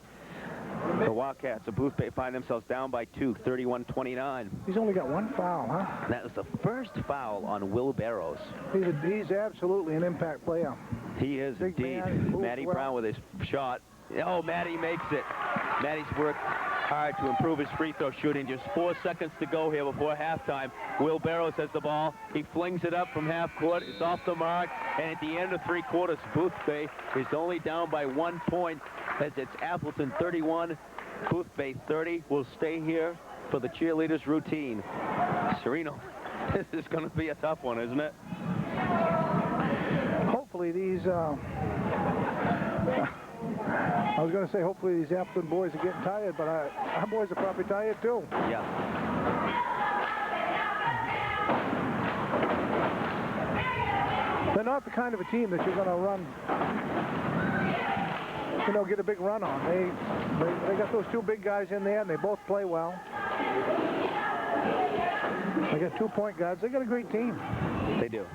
The Wildcats of Boothbay find themselves down by 2, 31-29. He's only got one foul, huh? That was the first foul on Will Barrows. He's absolutely an impact player. He is Big indeed. man, Matty well. Brown with his shot. Oh, Matty makes it. Matty's worked hard to improve his free throw shooting. Just 4 seconds to go here before halftime. Will Barrows has the ball. He flings it up from half court. It's off the mark. And at the end of 3 quarters, Boothbay is only down by 1 point as it's Appleton 31, Boothbay 30. We'll stay here for the cheerleaders routine. Sereno, this is going to be a tough one, isn't it? Hopefully these, I was going to say hopefully these Appleton boys are getting tired, but our boys are probably tired too. Yeah. They're not the kind of a team that you're going to run, get a big run on. They got those 2 big guys in there, and they both play well. They got 2 point guards. They got a great team. They do.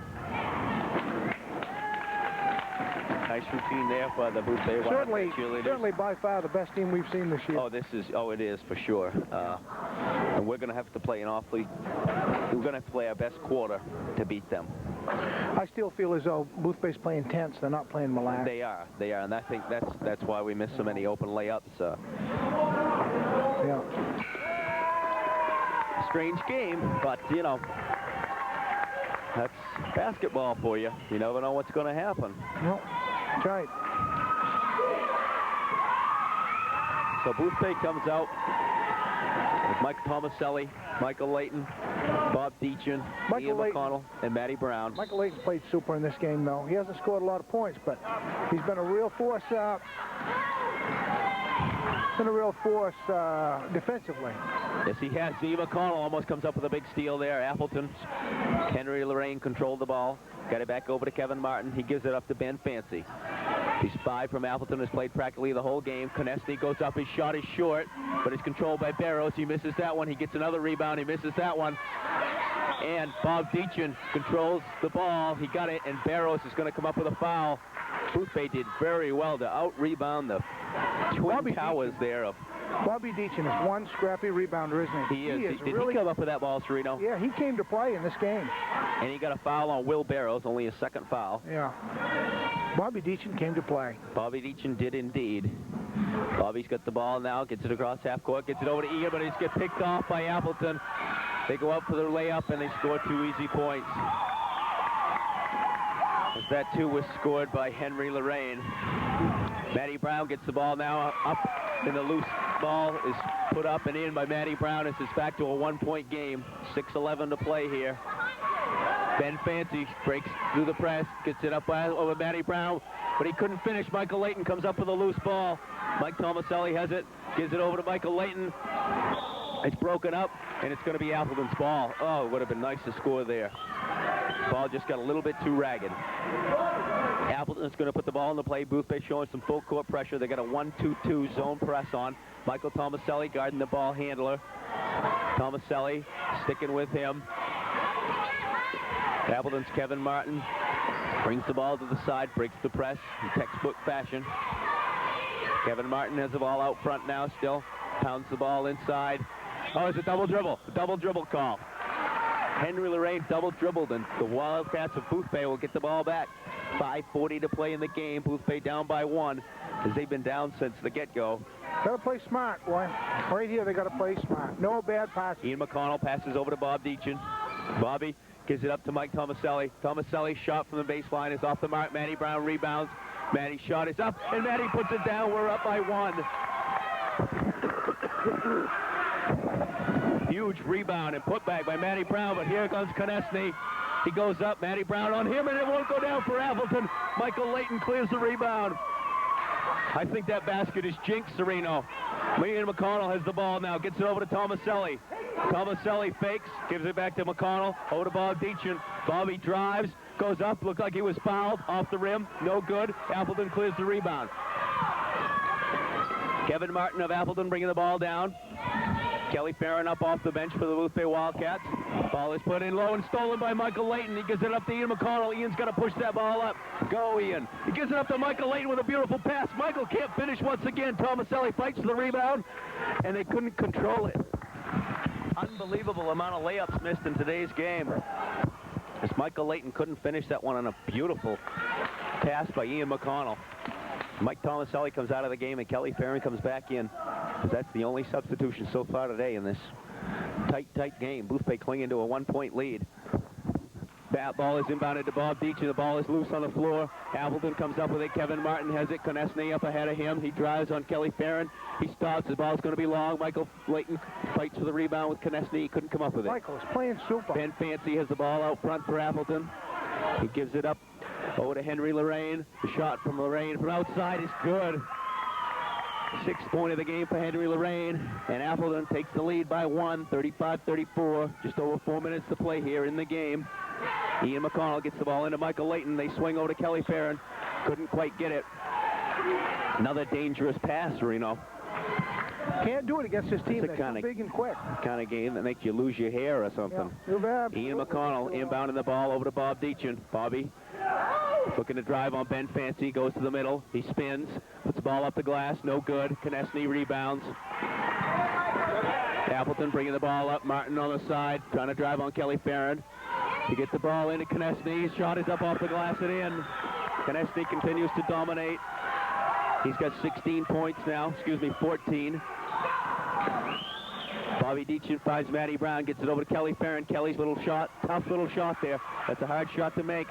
Nice routine there for the Boothbay Wildcat cheerleaders. Certainly by far the best team we've seen this year. Oh, it is for sure. And we're going to have to play we're going to have to play our best quarter to beat them. I still feel as though Boothbay's playing tense. They're not playing relaxed. They are, and I think that's why we miss so many open layups. Yeah. Strange game, but that's basketball for you. You never know what's going to happen. No, that's right. So Boothbay comes out with Mike Tomaselli, Michael Layton, Bob Deachin, Ian McConnell, and Matty Brown. Michael Layton's played super in this game, though. He hasn't scored a lot of points, but he's been a real force. Defensively. Yes, he has. Ian McConnell almost comes up with a big steal there. Appleton, Henry Lorraine controlled the ball. Got it back over to Kevin Martin. He gives it up to Ben Fancy. He's 5 from Appleton, has played practically the whole game. Konechny goes up, his shot is short, but it's controlled by Barrows. He misses that one. He gets another rebound. He misses that one. And Bob Deachin controls the ball. He got it, and Barrows is going to come up with a foul. Boothbay did very well to out-rebound the twin towers there of... Bobby Deachin is one scrappy rebounder, isn't he? He is. Did he come up with that ball, Sereno? Yeah, he came to play in this game. And he got a foul on Will Barrows, only his 2nd foul. Yeah. Bobby Deachin came to play. Bobby Deachin did indeed. Bobby's got the ball now, gets it across half court, gets it over to Ian, but it's get picked off by Appleton. They go up for their layup, and they score 2 easy points. As that 2 was scored by Henry Lorraine. Matty Brown gets the ball now up, and the loose ball is put up and in by Matty Brown as it's back to a 1-point game. 6:11 to play here. Ben Fancy breaks through the press, gets it up over Matty Brown, but he couldn't finish. Michael Layton comes up with a loose ball. Mike Tomaselli has it, gives it over to Michael Layton. It's broken up, and it's going to be Appleton's ball. Oh, it would have been nice to score there. Ball just got a little bit too ragged. Appleton's going to put the ball in the play. Boothbay showing some full court pressure. They got a 1-2-2 zone press on. Michael Tomaselli guarding the ball handler. Tomaselli sticking with him. Appleton's Kevin Martin brings the ball to the side, breaks the press in textbook fashion. Kevin Martin has the ball out front now still. Pounds the ball inside. Oh, it's a double dribble. A double dribble call. Henry Lorraine double dribbled, and the Wildcats of Boothbay will get the ball back. 5:40 to play in the game. Boothbay down by 1, as they've been down since the get-go. Got to play smart, boy. Right here, they got to play smart. No bad passes. Ian McConnell passes over to Bob Deachin. Bobby gives it up to Mike Tomaselli. Tomaselli's shot from the baseline is off the mark. Matty Brown rebounds. Matty's shot is up, and Matty puts it down. We're up by 1. Huge rebound and putback by Matty Brown, but here comes Konechny. He goes up, Matty Brown on him, and it won't go down for Appleton. Michael Layton clears the rebound. I think that basket is jinxed, Sereno. Ian McConnell has the ball now, gets it over to Tomaselli. Tomaselli fakes, gives it back to McConnell, over to Bob Deachin. Bobby drives, goes up, looked like he was fouled, off the rim, no good. Appleton clears the rebound. Kevin Martin of Appleton bringing the ball down. Kelly Farron up off the bench for the Boothbay Wildcats. Ball is put in low and stolen by Michael Layton. He gives it up to Ian McConnell. Ian's got to push that ball up. Go, Ian. He gives it up to Michael Layton with a beautiful pass. Michael can't finish once again. Tomaselli fights for the rebound, and they couldn't control it. Unbelievable amount of layups missed in today's game. As Michael Layton couldn't finish that one on a beautiful pass by Ian McConnell. Mike Tomaselli comes out of the game, and Kelly Farron comes back in. That's the only substitution so far today in this tight game. Boothbay clinging to a 1-point lead. That ball is inbounded to Bob Deach, and the ball is loose on the floor. Appleton comes up with it. Kevin Martin has it. Konechny up ahead of him. He drives on Kelly Farron. He stops. The ball's going to be long. Michael Layton fights for the rebound with Konechny. He couldn't come up with it. Michael's playing super. Ben Fancy has the ball out front for Appleton. He gives it up over to Henry Lorraine. The shot from Lorraine from outside is good. 6th point of the game for Henry Lorraine, and Appleton takes the lead by 1, 35-34. Just over 4 minutes to play here in the game. Ian McConnell gets the ball into Michael Layton. They swing over to Kelly Farron. Couldn't quite get it. Another dangerous pass, Sereno. Can't do it against this team. They're too big and quick. Kind of game that makes you lose your hair or something. Yeah, Ian McConnell inbounding the ball over to Bob Deachin. Bobby looking to drive on Ben Fancy. Goes to the middle. He spins. Puts the ball up the glass. No good. Konechny rebounds. Appleton bringing the ball up. Martin on the side. Trying to drive on Kelly Farron. He gets the ball into Konechny. His shot is up off the glass and in. Konechny continues to dominate. He's got 16 points now. 14. Bobby Deachin finds Matty Brown, gets it over to Kelly Farron. Kelly's little shot, tough little shot there. That's a hard shot to make.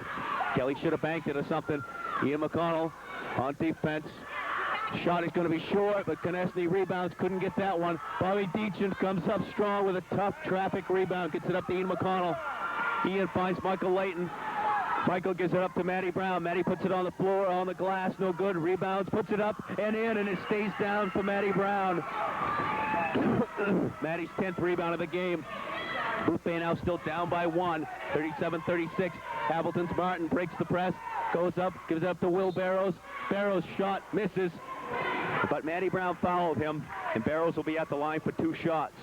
Kelly should have banked it or something. Ian McConnell on defense. Shot is going to be short, but Konechny rebounds, couldn't get that one. Bobby Deachin comes up strong with a tough traffic rebound, gets it up to Ian McConnell. Ian finds Michael Layton. Michael gives it up to Matty Brown. Matty puts it on the floor, on the glass, no good. Rebounds, puts it up and in, and it stays down for Matty Brown. Matty's 10th rebound of the game. Boothbay now still down by 1, 37-36. Appleton's Martin breaks the press, goes up, gives it up to Will Barrows. Barrows' shot misses, but Matty Brown fouled him, and Barrows will be at the line for 2 shots.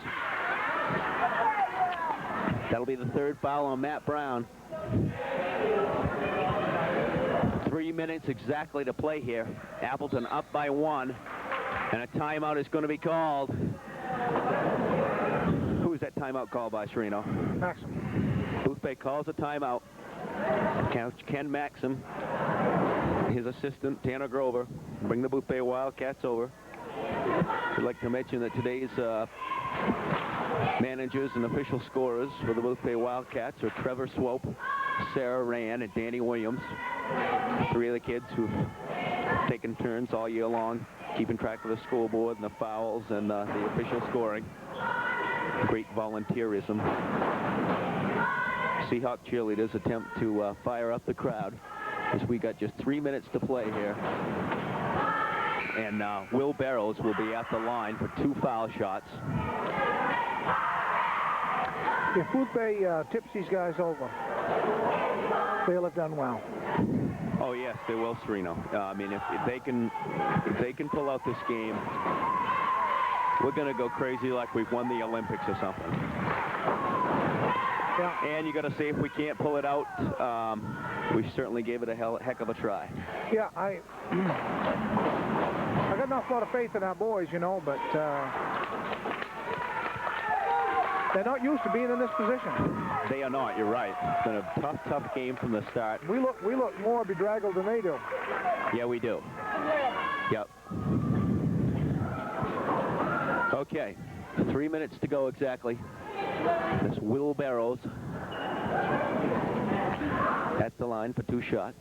That'll be the 3rd foul on Matt Brown. 3 minutes exactly to play here. Appleton up by 1, and a timeout is going to be called. Who is that timeout called by, Sereno? Maxim. Boothbay calls a timeout. Ken Maxim, his assistant, Tanner Grover, bring the Boothbay Wildcats over. I'd like to mention that today's managers and official scorers for the Boothbay Wildcats are Trevor Swope, Sarah Rand, and Danny Williams. 3 of the kids who've taken turns all year long, keeping track of the scoreboard and the fouls and the official scoring. Great volunteerism. Seahawk cheerleaders attempt to fire up the crowd as we got just 3 minutes to play here. And Will Barrows will be at the line for 2 foul shots. If Boothbay tips these guys over, they'll have done well. Oh yes, they will, Sereno. I mean, if they can pull out this game, we're going to go crazy like we've won the Olympics or something. Yeah. And you got to say, if we can't pull it out, we certainly gave it a heck of a try. Yeah, I got an awful lot of faith in our boys, you know, but they're not used to being in this position. They are not, you're right. It's been a tough game from the start. We look more bedraggled than they do. Yeah, we do. Yep. Okay, 3 minutes to go exactly. This Will Barrows at the line for 2 shots.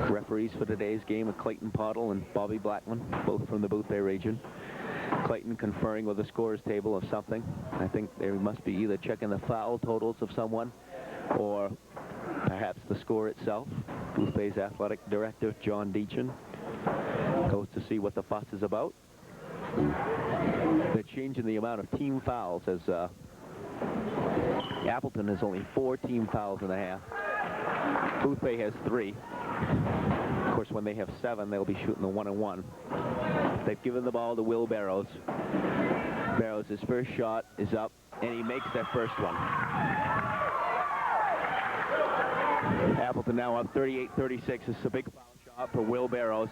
Referees for today's game are Clayton Pottle and Bobby Blackman, both from the Boothbay region. Clayton conferring with the scorer's table of something. I think they must be either checking the foul totals of someone or perhaps the score itself. Boothbay's athletic director, John Deachin, goes to see what the fuss is about. They're changing the amount of team fouls as Appleton has only 4 team fouls and a half. Boothbay has 3. Of course, when they have 7, they'll be shooting the 1-and-1. They've given the ball to Will Barrows. Barrows, his first shot is up, and he makes that first one. Appleton now up 38-36. This is a big foul shot for Will Barrows.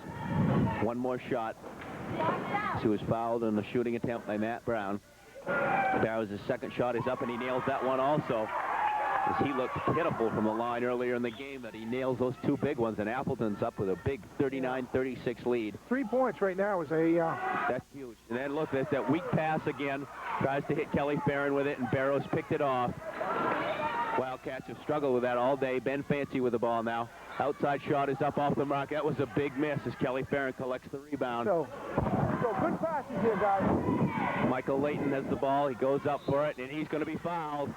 One more shot. He was fouled in the shooting attempt by Matt Brown. Barrows' second shot is up, and he nails that one also. As he looked pitiful from the line earlier in the game, that he nails those two big ones, and Appleton's up with a big 39-36 lead. 3 points right now is a... That's huge. And then look, there's that weak pass again. Tries to hit Kelly Farron with it, and Barrows picked it off. Wildcats have struggled with that all day. Ben Fancy with the ball now. Outside shot is up off the mark. That was a big miss as Kelly Farron collects the rebound. So good passes here, guys. Michael Layton has the ball. He goes up for it, and he's going to be fouled.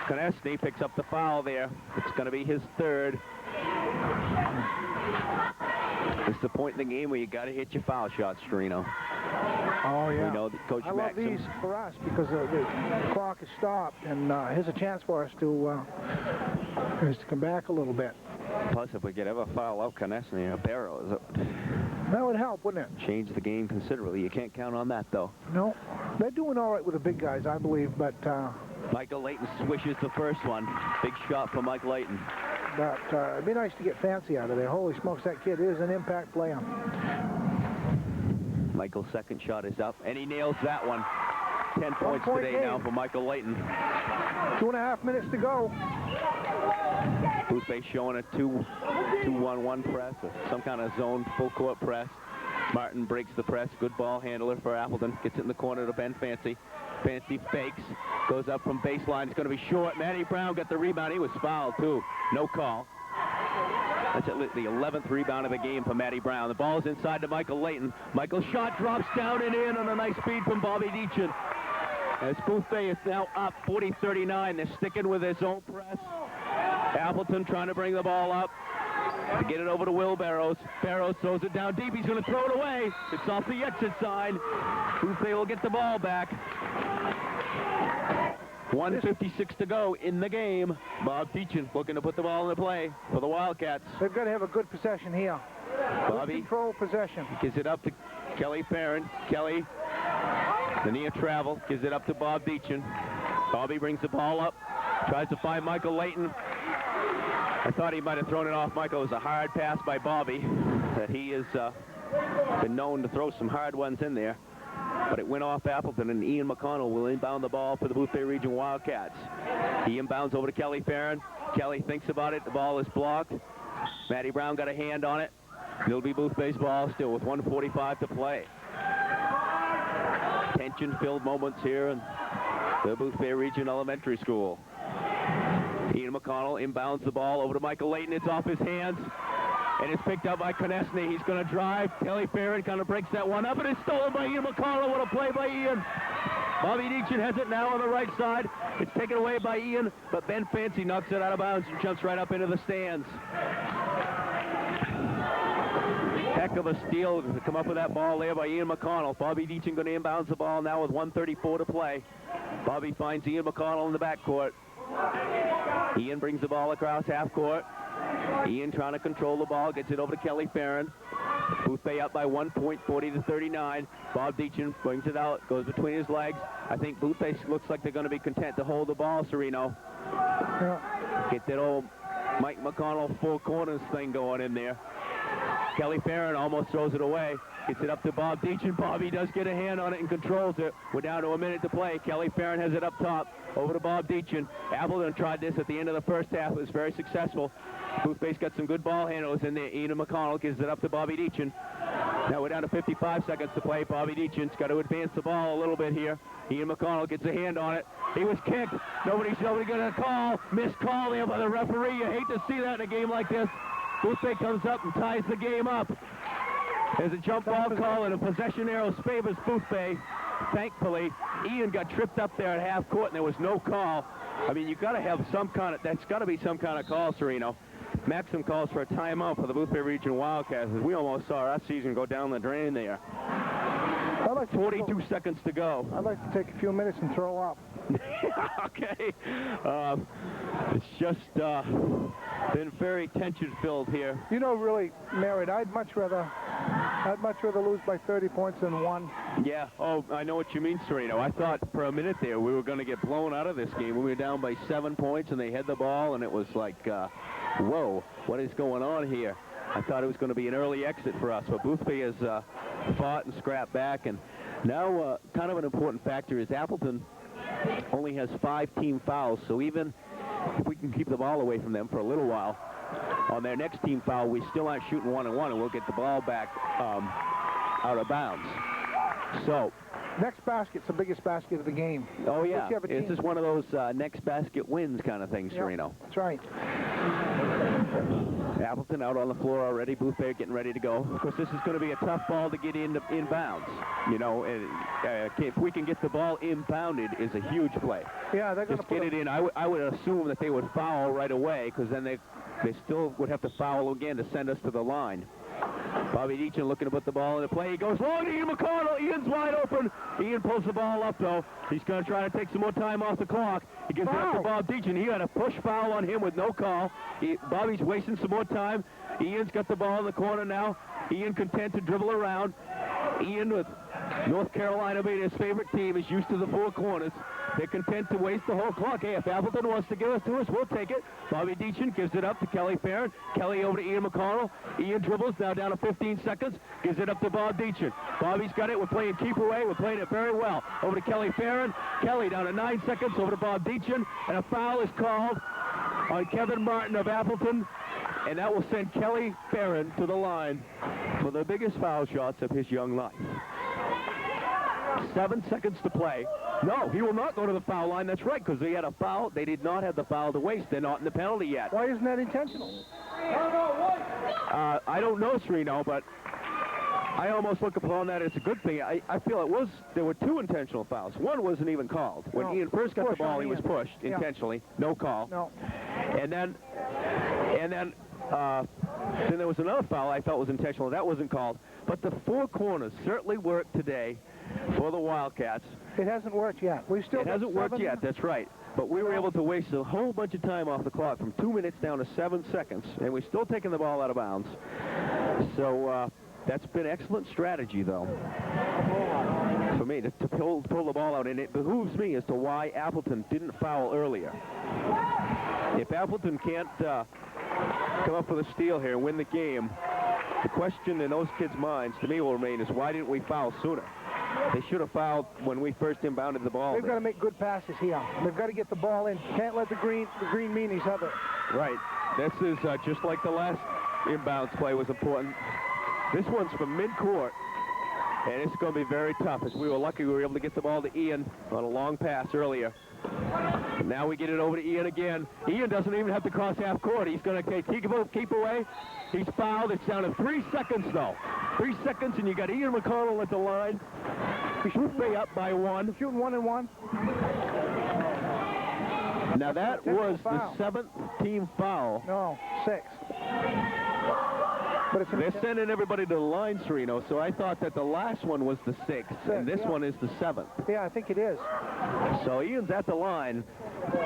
Konechny picks up the foul there. It's going to be his third. It's the point in the game where you got to hit your foul shots, Sereno. Oh, yeah. We know that Coach I love Maxim, these for us because the clock is stopped, and here's a chance for us to come back a little bit. Plus, if we could ever foul out Konechny or Barrows, that would help, wouldn't it? Change the game considerably. You can't count on that, though. No. They're doing all right with the big guys, I believe, but... Michael Layton swishes the first one. Big shot for Mike Layton. But it'd be nice to get Fancy out of there. Holy smokes, that kid is an impact player. Michael's second shot is up, and he nails that one. 10 points today game. now for Michael Layton. 2.5 minutes to go. Boothbay showing a 2-1-1 press, or some kind of zone full court press. Martin breaks the press. Good ball handler for Appleton. Gets it in the corner to Ben Fancy. Fancy fakes. Goes up from baseline. It's going to be short. Matty Brown got the rebound. He was fouled, too. No call. That's the 11th rebound of the game for Matty Brown. The ball is inside to Michael Layton. Michael's shot drops down and in on a nice feed from Bobby Deachin. As Boothbay is now up 40-39. They're sticking with their zone press. Appleton trying to bring the ball up to get it over to Will Barrows. Barrows throws it down deep. He's going to throw it away. It's off the exit side. Boothbay will get the ball back. 1:56 to go in the game. Bob Deachin looking to put the ball into play for the Wildcats. They've got to have a good possession here. Bobby control possession. Gives it up to Kelly Farron. Kelly, the near travel, gives it up to Bob Deachin. Bobby brings the ball up. Tries to find Michael Layton. I thought he might have thrown it off Michael. It was a hard pass by Bobby. That he has been known to throw some hard ones in there. But it went off Appleton, and Ian McConnell will inbound the ball for the Boothbay Region Wildcats. He inbounds over to Kelly Farron. Kelly thinks about it. The ball is blocked. Matty Brown got a hand on it. It'll be Boothbay's ball still with 1:45 to play. Tension-filled moments here in the Boothbay Region Elementary School. Ian McConnell inbounds the ball over to Michael Layton. It's off his hands, and it's picked up by Konechny. He's going to drive. Kelly Farron kind of breaks that one up, and it's stolen by Ian McConnell. What a play by Ian. Bobby Deachin has it now on the right side. It's taken away by Ian, but Ben Fancy knocks it out of bounds and jumps right up into the stands. Heck of a steal to come up with that ball there by Ian McConnell. Bobby Deachin going to inbounds the ball now with 1:34 to play. Bobby finds Ian McConnell in the backcourt. Ian brings the ball across half court. Ian trying to control the ball, gets it over to Kelly Farron. Boothbay up by 1 point, 40-39. Bob Deachin brings it out, goes between his legs. I think Boothbay looks like they're going to be content to hold the ball, Sereno. Yeah. Get that old Mike McConnell four corners thing going in there. Kelly Farron almost throws it away. Gets it up to Bob Deachin. Bobby does get a hand on it and controls it. We're down to a minute to play. Kelly Farron has it up top. Over to Bob Deachin. Appleton tried this at the end of the first half. It was very successful. Boothbay's got some good ball handlers in there. Ian McConnell gives it up to Bobby Deachin. Now we're down to 55 seconds to play. Bobby Deachin's got to advance the ball a little bit here. Ian McConnell gets a hand on it. He was kicked. Nobody's going to call. Missed call there by the referee. You hate to see that in a game like this. Boothbay comes up and ties the game up. There's a jump ball call and a possession arrow favors Boothbay. Thankfully, Ian got tripped up there at half court and there was no call. I mean, you got to have some kind of, that's got to be some kind of call, Sereno. Maxim calls for a timeout for the Boothbay Region Wildcats. We almost saw our season go down the drain there. 42 seconds to go. I'd like to take a few minutes and throw up. Okay. It's just been very tension-filled here. You know, really, Merritt, I'd much rather I'd much rather lose by 30 points than 1. Yeah, oh, I know what you mean, Sereno. I thought for a minute there we were going to get blown out of this game. We were down by 7 points, and they had the ball, and it was like, whoa, what is going on here? I thought it was going to be an early exit for us, but Boothbay has fought and scrapped back, and now kind of an important factor is Appleton only has 5 team fouls, so even if we can keep the ball away from them for a little while, on their next team foul, we still aren't shooting 1-on-1, and we'll get the ball back out of bounds. So, next basket's the biggest basket of the game. Oh, yeah. This is one of those next basket wins kind of things, Sereno. That's right. Appleton out on the floor already. Boothbay getting ready to go. Of course, this is going to be a tough ball to get inbounds. You know, and, if we can get the ball inbounded, is a huge play. Yeah, they're going to get it in. I would assume that they would foul right away, because then they still would have to foul again to send us to the line. Bobby Deachin looking to put the ball in the play. He goes long to Ian McConnell. Ian's wide open. Ian pulls the ball up, though. He's going to try to take some more time off the clock. He gives it up to Bob Deachin. He had a push foul on him with no call. Bobby's wasting some more time. Ian's got the ball in the corner now. Ian content to dribble around. Ian, with North Carolina being his favorite team, is used to the 4 corners. They're content to waste the whole clock. Hey, if Appleton wants to give us to us, we'll take it. Bobby Deachin gives it up to Kelly Farron. Kelly over to Ian McConnell. Ian dribbles, now down to 15 seconds. Gives it up to Bob Deachin. Bobby's got it. We're playing keep away. We're playing it very well. Over to Kelly Farron. Kelly down to 9 seconds. Over to Bob Deachin. And a foul is called on Kevin Martin of Appleton. And that will send Kelly Farron to the line for the biggest foul shots of his young life. 7 seconds to play. No, he will not go to the foul line. That's right, because they had a foul. They did not have the foul to waste. They're not in the penalty yet. Why isn't that intentional? I don't know, Sereno, but I almost look upon that as a good thing. I feel there were 2 intentional fouls. One wasn't even called. When Ian first got the ball, he was pushed intentionally. No call. No. And then there was another foul I felt was intentional. That wasn't called. But the 4 corners certainly worked today for the Wildcats. It hasn't worked yet. It hasn't worked yet, that's right. But we were able to waste a whole bunch of time off the clock from 2 minutes down to 7 seconds, and we're still taking the ball out of bounds. So that's been excellent strategy, though, for me, to pull the ball out. And it behooves me as to why Appleton didn't foul earlier. If Appleton can't come up with a steal here and win the game, the question in those kids' minds, to me, will remain is why didn't we foul sooner? They should have fouled when we first inbounded the ball. They've got to make good passes here. They've got to get the ball in. Can't let the green meanies have it. Right. This is just like the last inbounds play was important. This one's from midcourt, and it's going to be very tough. As we were lucky, we were able to get the ball to Ian on a long pass earlier. And now we get it over to Ian again. Ian doesn't even have to cross half court. He's going to keep away. He's fouled. It's down to 3 seconds, though. 3 seconds, and you got Ian McConnell at the line. Boothbay up by 1. Shooting 1-and-1. Now that was the 7th team foul. No, 6. But they're sending everybody to the line, Sereno, so I thought that the last one was the 6th, and this one is the 7th. Yeah, I think it is. So Ian's at the line.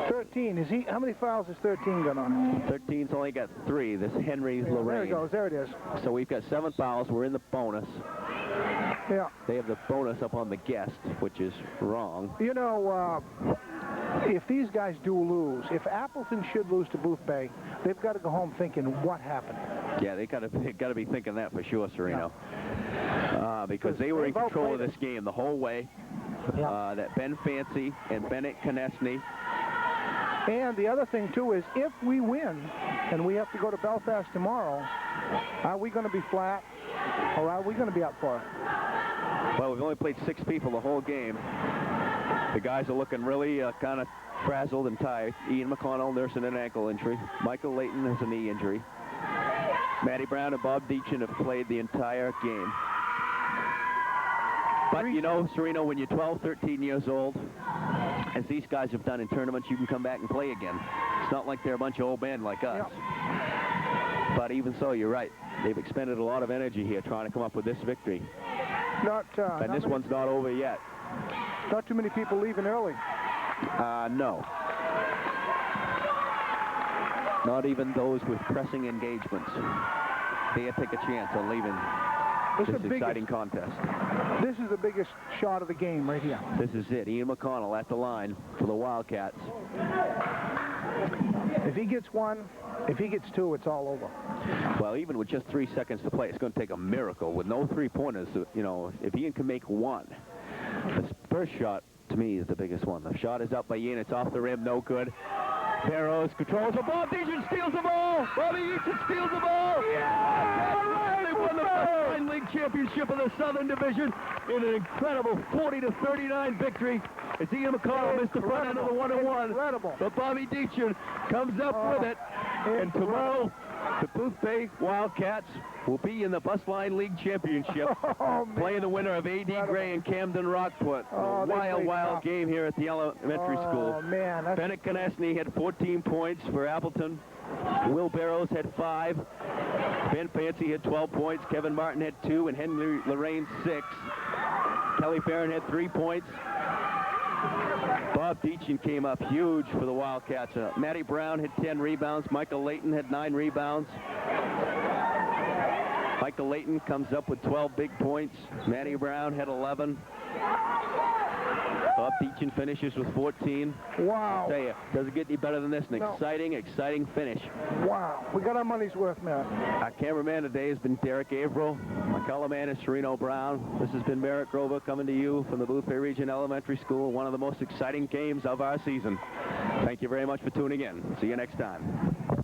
13. How many fouls has 13 got on him? 13's only got 3. This Henry Lorraine. There he goes. There it is. So we've got 7 fouls. We're in the bonus. Yeah. They have the bonus up on the guest, which is wrong. You know, if these guys do lose, if Appleton should lose to Boothbay, they've got to go home thinking, what happened? Yeah, they got to be thinking that for sure, Sereno. Yeah. Because they were in control of this game the whole way. Yeah. That Ben Fancy and Bennett Konechny. And the other thing, too, is if we win and we have to go to Belfast tomorrow, are we going to be flat or are we going to be up for it? Well, we've only played 6 people the whole game. The guys are looking really kind of frazzled and tired. Ian McConnell nursing an ankle injury. Michael Layton has a knee injury. Matty Brown and Bob Deachin have played the entire game. But, you know, Sereno, when you're 12, 13 years old, as these guys have done in tournaments, you can come back and play again. It's not like they're a bunch of old men like us. Yep. But even so, you're right. They've expended a lot of energy here trying to come up with this victory. And this one's not over yet. Not too many people leaving early. No. Not even those with pressing engagements. They take a chance on leaving this exciting contest. This is the biggest shot of the game right here. This is it. Ian McConnell at the line for the Wildcats. If he gets one, if he gets two, it's all over. Well, even with just 3 seconds to play, it's going to take a miracle with no three-pointers. You know, if Ian can make one, the first shot, to me, is the biggest one. The shot is up by Ian. It's off the rim. No good. Barrows controls the ball. Deacon steals the ball. Bobby Eaton steals the ball. Yeah! They won the Busline League championship of the Southern Division in an incredible 40-39 victory. As Ian McConnell missed the front end of the 1-1. Incredible. But Bobby Deacon comes up with it. And tomorrow, the Boothbay Wildcats will be in the Busline League Championship, playing the winner of A.D. Gray and Camden Rockport. A wild game here at the elementary school. Man, Bennett Konechny had 14 points for Appleton. Will Barrows had 5. Ben Fancy had 12 points. Kevin Martin had 2, and Henry Lorraine 6. Kelly Barron had 3 points. Bob Deacon came up huge for the Wildcats. Matty Brown had 10 rebounds. Michael Layton had 9 rebounds. Michael Layton comes up with 12 big points. Matty Brown had 11. Bob Deacon finishes with 14. Wow. I tell you, doesn't get any better than this. An exciting finish. Wow. We got our money's worth, Matt. Our cameraman today has been Derek Averill. My color man is Sereno Brown. This has been Merritt Grover coming to you from the Boothbay Region Elementary School, one of the most exciting games of our season. Thank you very much for tuning in. See you next time.